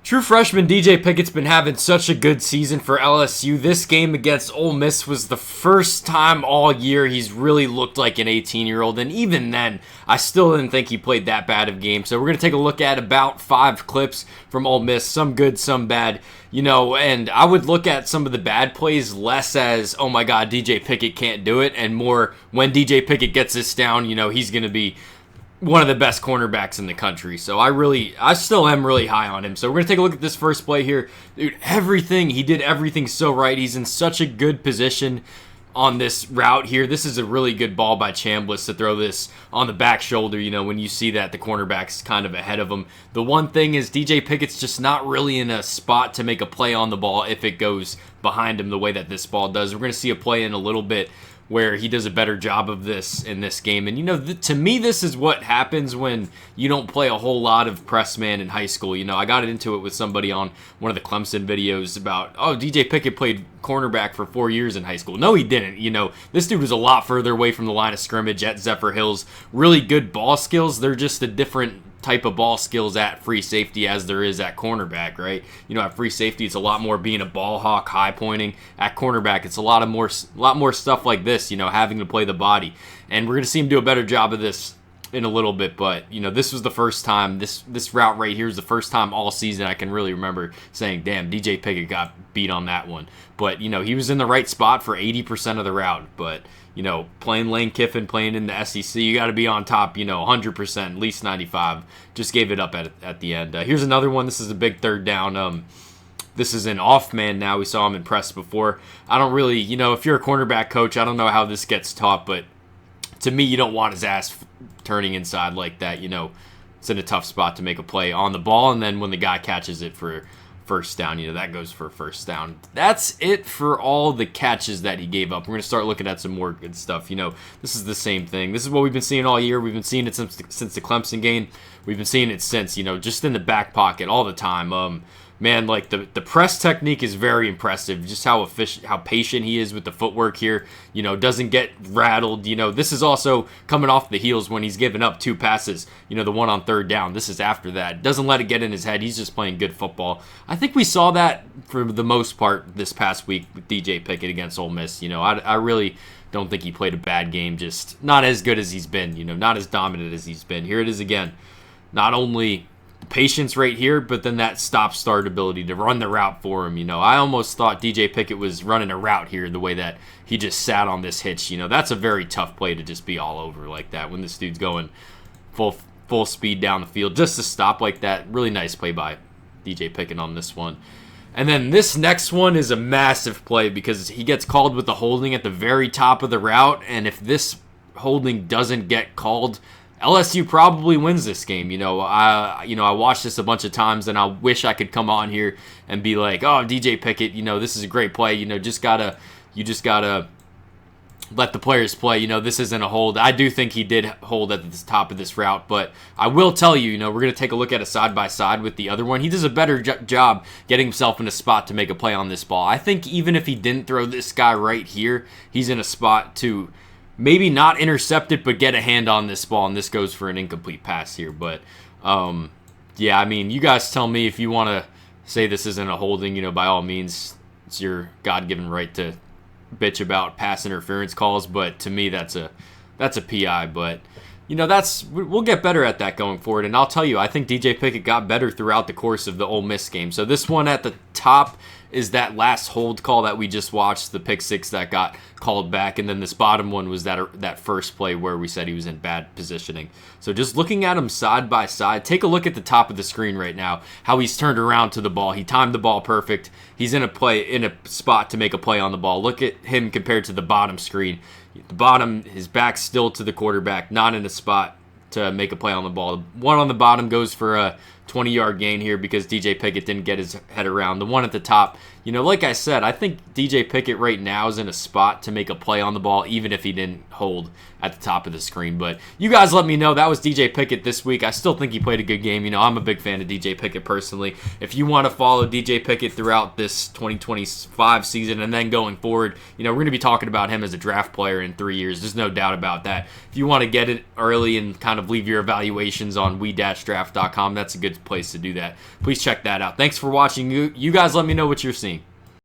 True freshman DJ Pickett's been having such a good season for LSU. This game against Ole Miss was the first time all year he's really looked like an 18-year-old, and even then, I still didn't think he played that bad of a game. So we're going to take a look at about 5 clips from Ole Miss, some good, some bad, and I would look at some of the bad plays less as, oh my God, DJ Pickett can't do it, and more when DJ Pickett gets this down, he's going to be one of the best cornerbacks in the country. So I still am really high on him. So we're going to take a look at this first play here. Dude, he did everything so right. He's in such a good position on this route here. This is a really good ball by Chambliss to throw this on the back shoulder, when you see that the cornerback's kind of ahead of him. The one thing is DJ Pickett's just not really in a spot to make a play on the ball if it goes behind him the way that this ball does. We're going to see a play in a little bit where he does a better job of this in this game. And, to me, this is what happens when you don't play a whole lot of press man in high school. I got into it with somebody on one of the Clemson videos about, DJ Pickett played cornerback for 4 years in high school. No, he didn't. This dude was a lot further away from the line of scrimmage at Zephyr Hills. Really good ball skills. They're just a different type of ball skills at free safety as there is at cornerback, right? At free safety, it's a lot more being a ball hawk, high pointing. At cornerback, it's a lot more stuff like this, having to play the body. And we're going to see him do a better job of this in a little bit, but this was the first time, this route right here is the first time all season I can really remember saying, damn, DJ Pickett got beat on that one. But he was in the right spot for 80% of the route. But playing Lane Kiffin, playing in the SEC, you got to be on top, 100%, at least 95. Just gave it up at the end. Here's another one. This is a big third down. This is an off man now. We saw him in press before. I don't really, if you're a cornerback coach, I don't know how this gets taught, but to me, you don't want his ass turning inside like that. It's in a tough spot to make a play on the ball, and then when the guy catches it for first down, that goes for a first down. That's it for all the catches that he gave up. We're going to start looking at some more good stuff. This is the same thing. This is what we've been seeing all year. We've been seeing it since the Clemson game. We've been seeing it since, just in the back pocket all the time. Man, like the press technique is very impressive. Just how efficient, how patient he is with the footwork here. Doesn't get rattled. This is also coming off the heels when he's given up 2 passes. The one on third down. This is after that. Doesn't let it get in his head. He's just playing good football. I think we saw that for the most part this past week with DJ Pickett against Ole Miss. I really don't think he played a bad game. Just not as good as he's been. Not as dominant as he's been. Here it is again. Not only patience right here, but then that stop-start ability to run the route for him. I almost thought DJ Pickett was running a route here the way that he just sat on this hitch. That's a very tough play to just be all over like that when this dude's going full speed down the field. Just to stop like that, really nice play by DJ Pickett on this one. And then this next one is a massive play because he gets called with the holding at the very top of the route, and if this holding doesn't get called, LSU probably wins this game. I watched this a bunch of times, and I wish I could come on here and be like, "Oh, DJ Pickett, this is a great play. You just gotta let the players play. This isn't a hold." I do think he did hold at the top of this route, but I will tell you, we're gonna take a look at a side by side with the other one. He does a better job getting himself in a spot to make a play on this ball. I think even if he didn't throw this guy right here, he's in a spot to maybe not intercept it, but get a hand on this ball, and this goes for an incomplete pass here. But, yeah, you guys tell me if you want to say this isn't a holding, by all means, it's your God-given right to bitch about pass interference calls, but to me that's a PI. But, we'll get better at that going forward, and I'll tell you, I think DJ Pickett got better throughout the course of the Ole Miss game. So this one at the top is that last hold call that we just watched, the pick six that got called back, and then this bottom one was that first play where we said he was in bad positioning. So just looking at him side by side, take a look at the top of the screen right now, how he's turned around to the ball. He timed the ball perfect. He's in a spot to make a play on the ball. Look at him compared to the bottom screen. The bottom, his back's still to the quarterback, not in a spot to make a play on the ball. The one on the bottom goes for a 20-yard gain here because DJ Pickett didn't get his head around. The one at the top, like I said, I think DJ Pickett right now is in a spot to make a play on the ball, even if he didn't hold at the top of the screen. But you guys let me know. That was DJ Pickett this week. I still think he played a good game. I'm a big fan of DJ Pickett personally. If you want to follow DJ Pickett throughout this 2025 season and then going forward, we're going to be talking about him as a draft player in 3 years. There's no doubt about that. If you want to get it early and kind of leave your evaluations on we-draft.com, that's a good perfect place to do that. Please check that out. Thanks for watching. You guys let me know what you're seeing.